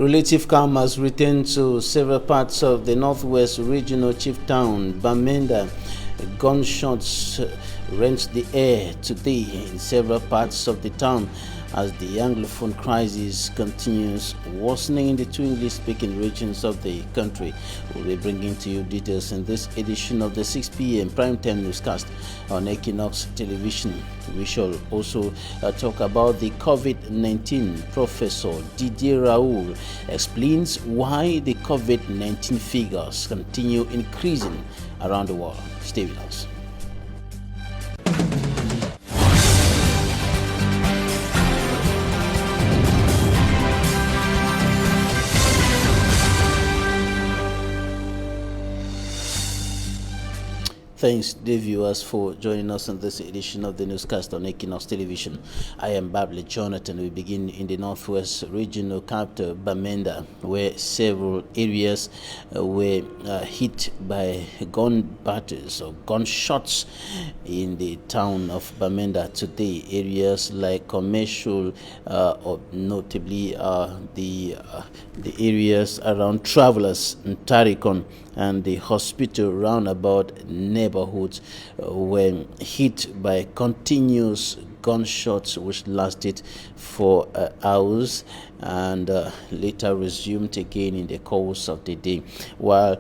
Relative calm has returned to several parts of the northwest regional chief town, Bamenda. Gunshots rent the air today in several parts of the town as the Anglophone crisis continues worsening in the two English-speaking regions of the country. We'll be bringing to you details in this edition of the 6 p.m. primetime newscast on Equinox Television. We shall also talk about the COVID-19. Professor Didier Raoul explains why the COVID-19 figures continue increasing around the world. Stay with us. Thanks, dear viewers, for joining us on this edition of the newscast on Equinox Television. I am Babli Jonathan. We begin in the northwest regional capital, Bamenda, where several areas were hit by gun battles or gunshots in the town of Bamenda today. Areas like commercial, or notably the areas around Travelers in Tarikon and the hospital roundabout neighborhoods were hit by continuous gunshots which lasted for hours and later resumed again in the course of the day, while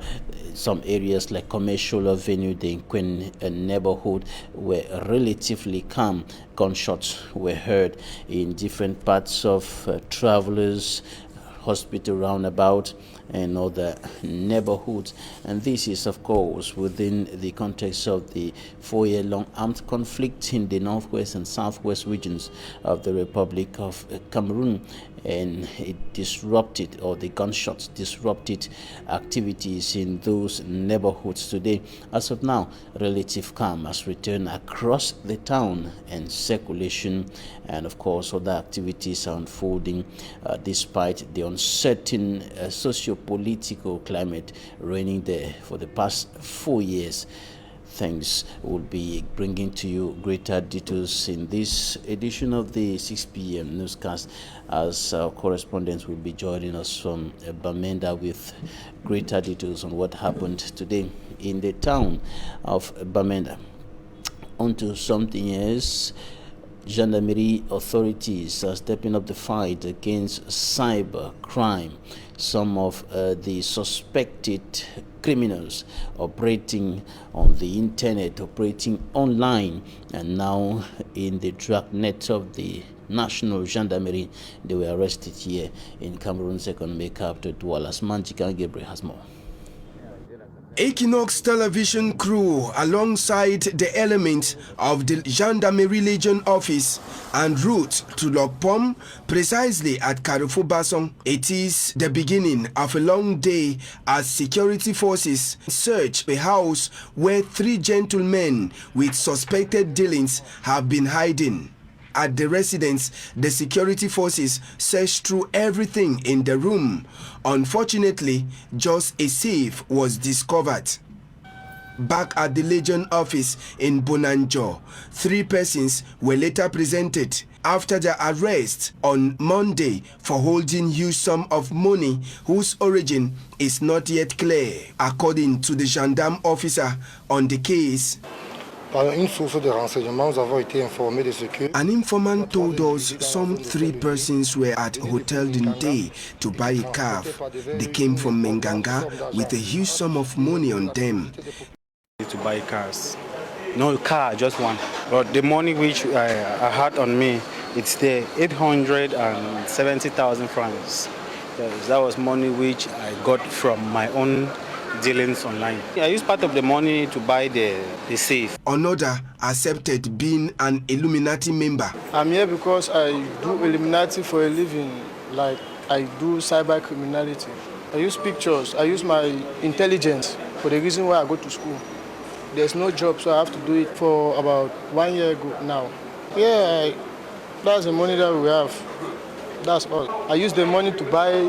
some areas like Commercial Avenue, the Queen neighborhood, were relatively calm. Gunshots were heard in different parts of Travelers, hospital roundabout, and other neighborhoods. And this is, of course, within the context of the 4-year-long armed conflict in the northwest and southwest regions of the Republic of Cameroon. And it disrupted, or the gunshots disrupted activities in those neighborhoods today. As of now, relative calm has returned across the town, and circulation and, of course, other activities are unfolding despite the uncertain socio-political climate reigning there for the past 4 years. Things will be bringing to you greater details in this edition of the 6 p.m. newscast, as our correspondents will be joining us from Bamenda with greater details on what happened today in the town of Bamenda. On to something else. Gendarmerie authorities are stepping up the fight against cyber crime. Some of the suspected criminals operating on the internet, operating online, and now in the dragnet of the National Gendarmerie, they were arrested here in Cameroon's economic capital, Douala. Manjika Gabriel has more. Equinox television crew, alongside the elements of the Gendarmerie Legion office, en route to Lokpom, precisely at Carrefour Basson. It is the beginning of a long day as security forces search a house where 3 gentlemen with suspected dealings have been hiding. At the residence, the security forces searched through everything in the room. Unfortunately, just a safe was discovered. Back at the Legion office in Bonanjo, 3 persons were later presented after their arrest on Monday for holding huge sum of money whose origin is not yet clear, according to the gendarme officer on the case. Par une source de renseignement, nous avons été informés de ce que An informant told us some 3 persons were at Hotel Dinde to buy a calf. They came from Menganga with a huge sum of money on them. To buy cars. No car, just one. But the money which I had on me, it's there, 870,000 francs. Yes, that was money which I got from my own dealings online. I used part of the money to buy the safe. Another accepted being an Illuminati member. I'm here because I do Illuminati for a living, like I do cyber criminality. I use pictures, I use my intelligence for the reason why I go to school. There's no job, so I have to do it for about 1 year ago now. Yeah, that's the money that we have. That's all. I use the money to buy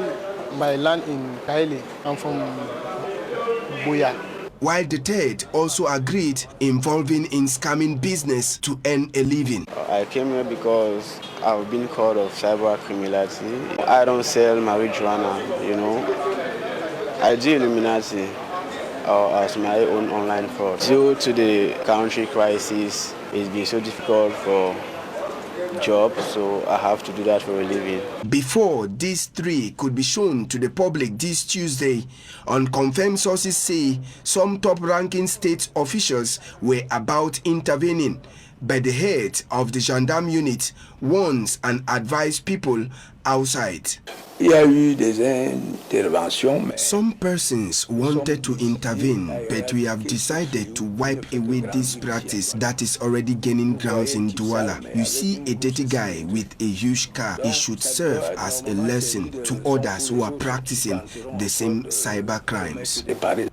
my land in Kaile. I'm from Boya. while the third also agreed involving in scamming business to earn a living. I came here because I've been caught of cyber criminality. I don't sell marijuana, you know. I do Illuminati as my own online fraud. Due to the country crisis, it's been so difficult for jobs, so I have to do that for a living. Before these three could be shown to the public this Tuesday, unconfirmed sources say some top-ranking state officials were about intervening, but the head of the gendarme unit warns and advises people outside. Some persons wanted to intervene, but we have decided to wipe away this practice that is already gaining grounds in Douala. You see a dirty guy with a huge car, it should serve as a lesson to others who are practicing the same cyber crimes.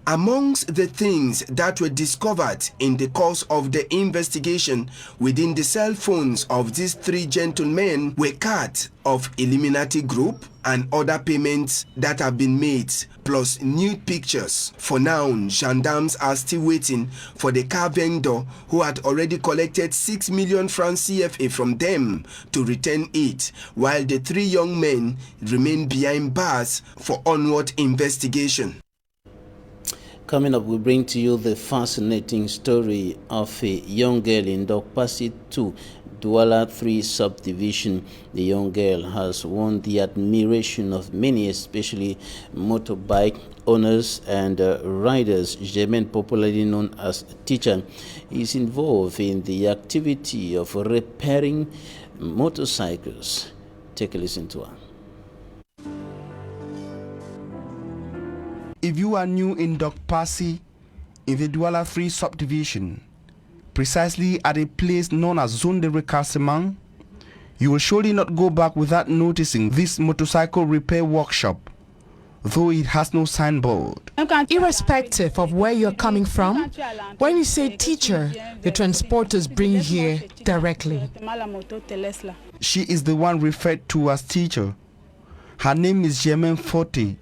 Amongst the things that were discovered in the course of the investigation within the cell phones of these three gentlemen were cards of Illuminati group and other payments that have been made, plus nude pictures. For now, gendarmes are still waiting for the car vendor who had already collected 6 million francs CFA from them to return it, while the three young men remain behind bars for onward investigation. Coming up, we bring to you the fascinating story of a young girl in Dokpasi 2, Douala 3 subdivision. The young girl has won the admiration of many, especially motorbike owners and riders. Jemen, popularly known as teacher, is involved in the activity of repairing motorcycles. Take a listen to her. If you are new in Dokpasi, in the Douala 3 subdivision, precisely at a place known as Zone de Recasement, you will surely not go back without noticing this motorcycle repair workshop, though it has no signboard. Irrespective of where you're coming from, when you say teacher, the transporters bring you here directly. She is the one referred to as teacher. Her name is Jemen Forte,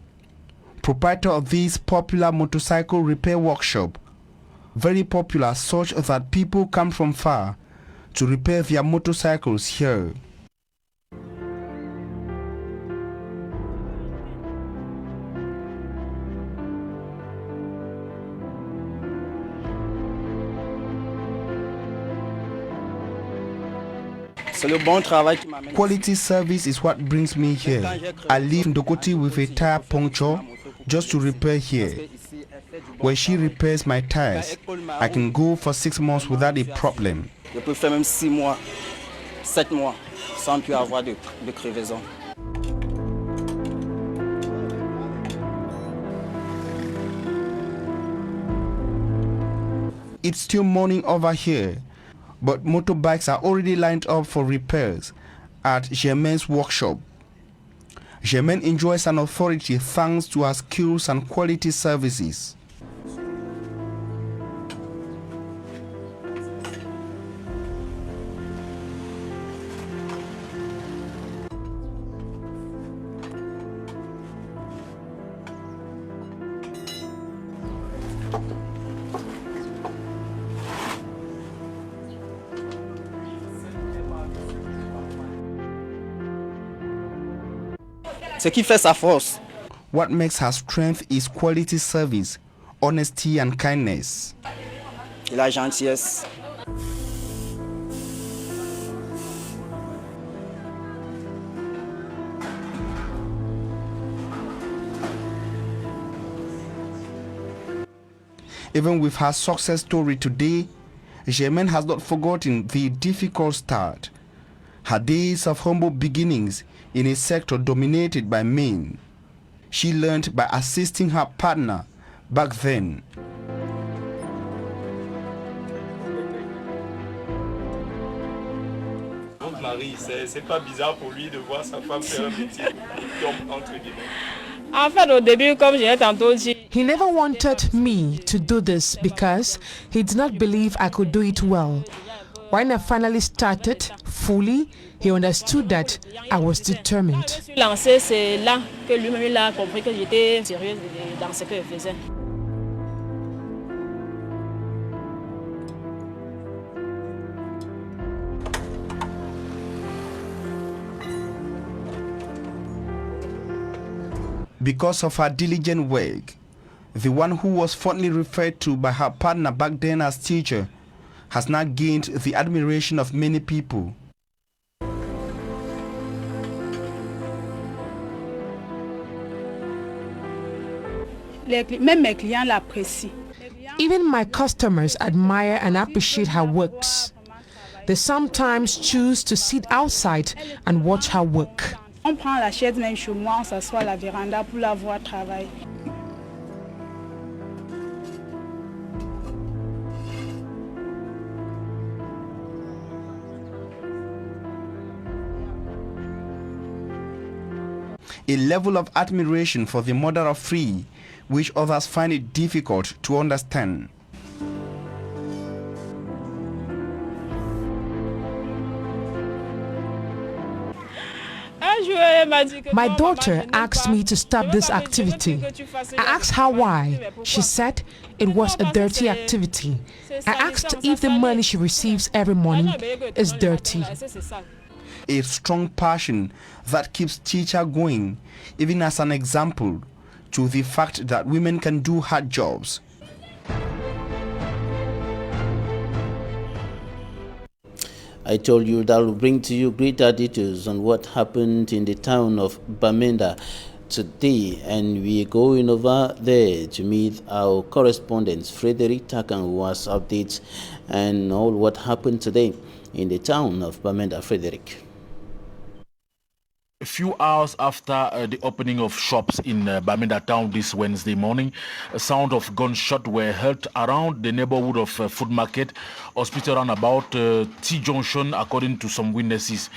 proprietor of this popular motorcycle repair workshop, very popular such that people come from far to repair their motorcycles here. Quality service is what brings me here. I leave Ndokoti with a tire puncture just to repair here. Where she repairs my tires, I can go for 6 months without a problem. It's still morning over here, but motorbikes are already lined up for repairs at Jemen's workshop. Jemen enjoys an authority thanks to her skills and quality services. Ce qui fait sa force. What makes her strength is quality service, honesty and kindness. Et la gentillesse. Even with her success story today, Jemen has not forgotten the difficult start. Her days of humble beginnings in a sector dominated by men. She learned by assisting her partner back then. C'est pas bizarre pour lui de voir sa femme faire un métier entre guillemets. He never wanted me to do this because he did not believe I could do it well. When I finally started fully, he understood that I was determined. Because of her diligent work, the one who was fondly referred to by her partner back then as teacher has now gained the admiration of many people. Even my customers admire and appreciate her works. They sometimes choose to sit outside and watch her work. A level of admiration for the mother of three, which others find it difficult to understand. My daughter asked me to stop this activity. I asked her why. She said it was a dirty activity. I asked if the money she receives every morning is dirty. A strong passion that keeps teacher going, even as an example to the fact that women can do hard jobs. I told you that will bring to you greater details on what happened in the town of Bamenda today, and we are going over there to meet our correspondent Frederick Takan, who has updates and all what happened today in the town of Bamenda. Frederick. A few hours after the opening of shops in Bamenda town this Wednesday morning, a sound of gunshots were heard around the neighborhood of Food Market, hospital and about T-Junction, according to some witnesses.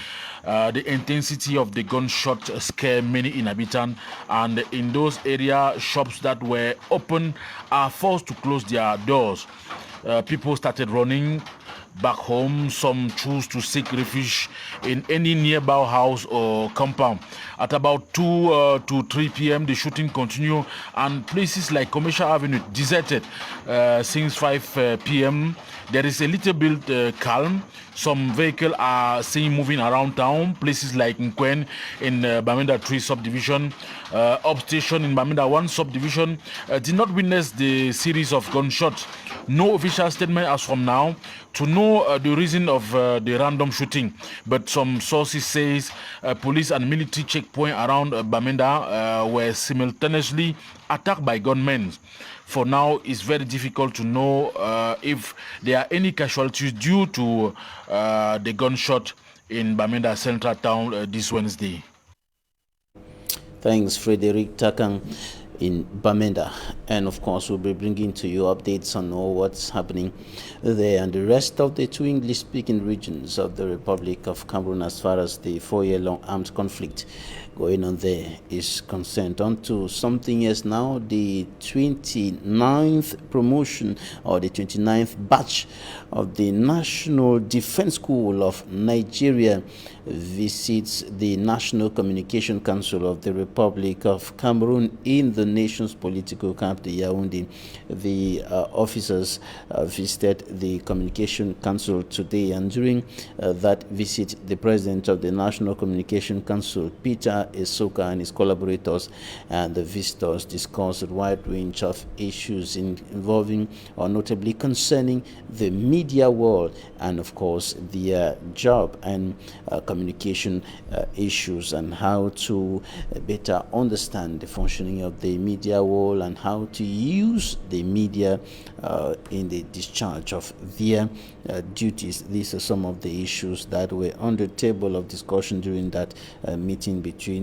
The intensity of the gunshot scared many inhabitants, and in those areas, shops that were open are forced to close their doors. People started running back home. Some choose to seek refuge in any nearby house or compound. At about 2 to 3 p.m. the shooting continued, and places like Commercial Avenue deserted since 5 p.m. There is a little bit calm. Some vehicles are seen moving around town. Places like Nkwen in Bamenda 3 subdivision, Upstation in Bamenda 1 subdivision did not witness the series of gunshots. No official statement as from now to know the reason of the random shooting, but some sources says police and military checkpoint around Bamenda were simultaneously attacked by gunmen. For now, it's very difficult to know if there are any casualties due to the gunshot in Bamenda Central Town this Wednesday. Thanks, Frederick Takan in Bamenda. And of course, we'll be bringing to you updates on all what's happening there and the rest of the two English-speaking regions of the Republic of Cameroon as far as the 4-year-long armed conflict going on there is concerned. On to something else now. The 29th promotion or the 29th batch of the National Defense School of Nigeria visits the National Communication Council of the Republic of Cameroon in the nation's political capital, Yaoundé. The officers visited the Communication Council today, and during that visit, the President of the National Communication Council, Peter Esoka, and his collaborators and the visitors discussed a wide range of issues involving or notably concerning the media world and, of course, their job and communication issues and how to better understand the functioning of the media world and how to use the media in the discharge of their duties. These are some of the issues that were on the table of discussion during that meeting between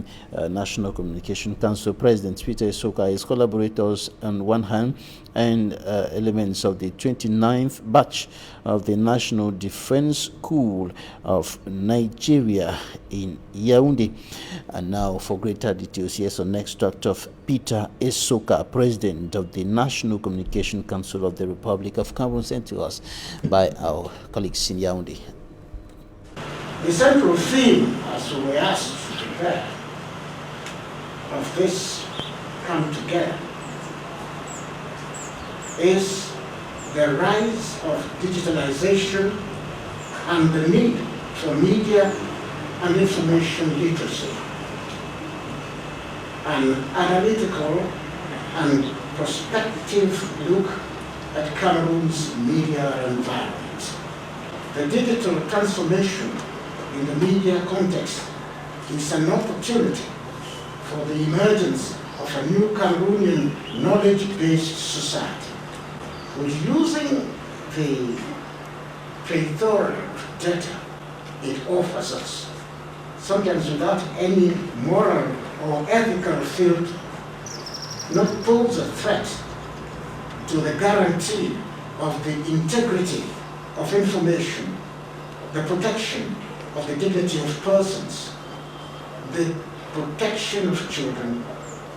National Communication Council President Peter Esoka, his collaborators on one hand, and elements of the 29th batch of the National Defense School of Nigeria in Yaoundé. And now for greater details, here's an extract of Peter Esoka, President of the National Communication Council of the Republic of Cameroon, sent to us by our colleagues in Yaoundé. The central theme, as we were asked to prepare, of this come together is the rise of digitalization and the need for media and information literacy. an analytical and prospective look at Cameroon's media environment. The digital transformation in the media context is an opportunity for the emergence of a new Cameroonian knowledge-based society, who's using the plethora of data it offers us, sometimes without any moral or ethical filter, not pose a threat to the guarantee of the integrity of information, the protection of the dignity of persons, the protection of children,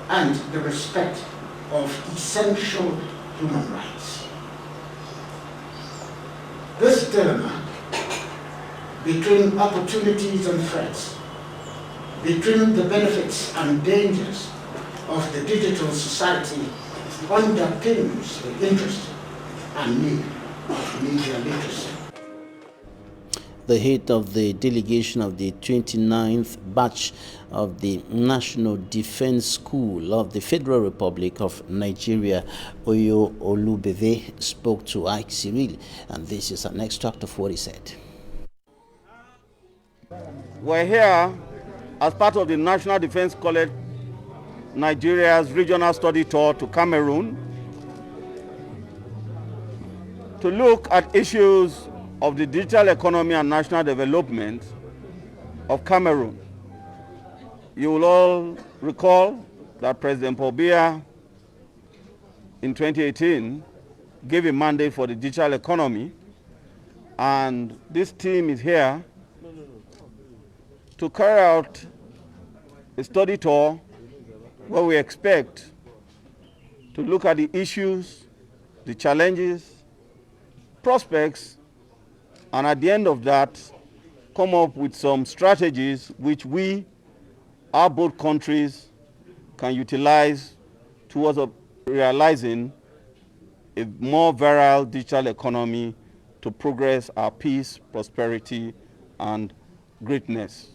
and the respect of essential human rights. This dilemma between opportunities and threats, between the benefits and dangers of the digital society underpins the interest and need of media literacy. The head of the delegation of the 29th batch of the National Defense School of the Federal Republic of Nigeria, Oyo Olubeve, spoke to Ike Cyril, and this is an extract of what he said. We're here as part of the National Defense College Nigeria's regional study tour to Cameroon to look at issues of the digital economy and national development of Cameroon. You will all recall that President Paul Biya in 2018 gave a mandate for the digital economy, and this team is here to carry out a study tour where we expect to look at the issues, the challenges, prospects, and at the end of that, come up with some strategies which our both countries can utilize towards realizing a more virile digital economy to progress our peace, prosperity, and greatness.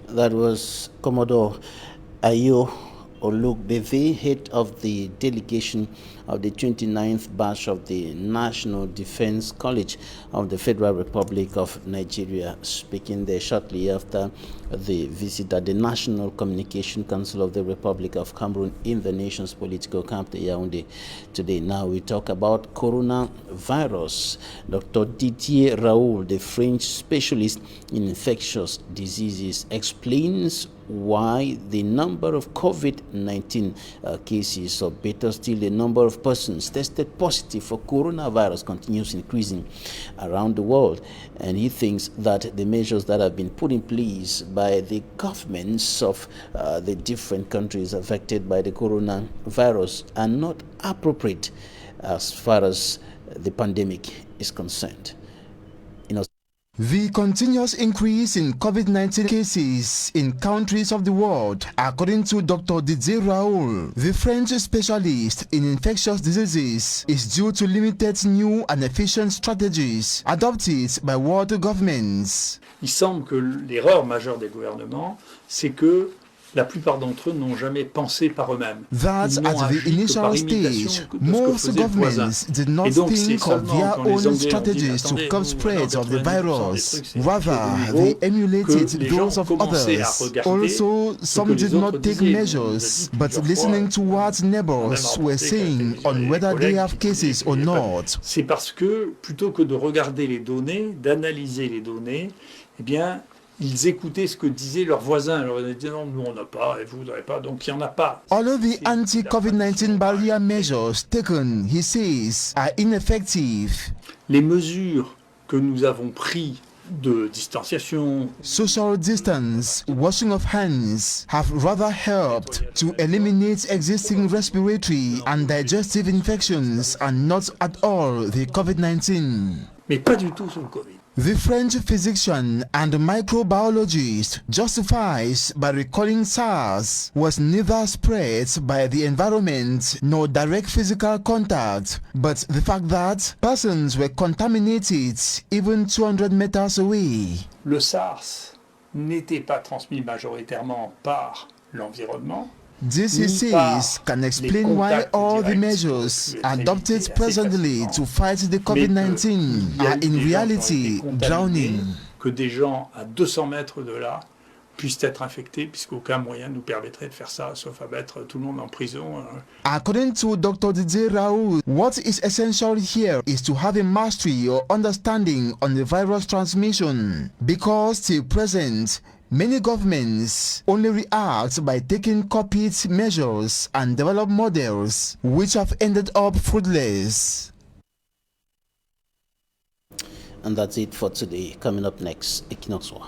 That was Commodore Ayo Olubeve, head of the delegation of the 29th batch of the National Defense College of the Federal Republic of Nigeria, speaking there shortly after the visit at the National Communication Council of the Republic of Cameroon in the nation's political capital, Yaoundé. Today, now we talk about coronavirus. Dr. Didier Raoul, the French specialist in infectious diseases, explains why the number of COVID-19 cases, or better still, the number of persons tested positive for coronavirus continues increasing around the world. And he thinks that the measures that have been put in place by the governments of the different countries affected by the coronavirus are not appropriate as far as the pandemic is concerned. The continuous increase in COVID-19 cases in countries of the world, according to Dr. Didier Raoul, the French specialist in infectious diseases, is due to limited new and efficient strategies adopted by world governments. Il semble que l'erreur majeure des gouvernements, c'est que la plupart d'entre eux n'ont jamais pensé par eux-mêmes. That at the initial stage, most governments did not think of their own strategies to curb spread of the virus. Rather, they emulated those of others. Also, some did not take measures, but listening to what neighbors were saying on whether they have cases or not. C'est parce que, plutôt que de regarder les données, d'analyser les données, eh bien, ils écoutaient ce que disaient leurs voisins. Alors ils disaient non, nous on n'a pas, et vous n'avez pas, donc il n'y en a pas. All of the anti-COVID-19 barrier measures taken, he says, are ineffective. Les mesures que nous avons prises de distanciation, social distance, washing of hands, have rather helped to eliminate existing respiratory and digestive infections and not at all the COVID-19. Mais pas du tout sur le Covid. The French physician and microbiologist justifies by recalling SARS was neither spread by the environment nor direct physical contact, but the fact that persons were contaminated even 200 meters away. Le SARS n'était pas transmis majoritairement par l'environnement. DCCs can explain why all the measures adopted presently to fight the COVID-19 are in reality drowning. Que des gens à 200 mètres de là puissent être infectés, puisqu'aucun moyen nous permettrait de faire ça, sauf à mettre tout le monde en prison. According to Dr. Didier Raoult, what is essential here is to have a mastery or understanding on the virus transmission, because till present, many governments only react by taking copied measures and develop models which have ended up fruitless. And that's it for today. Coming up next, Equinox War.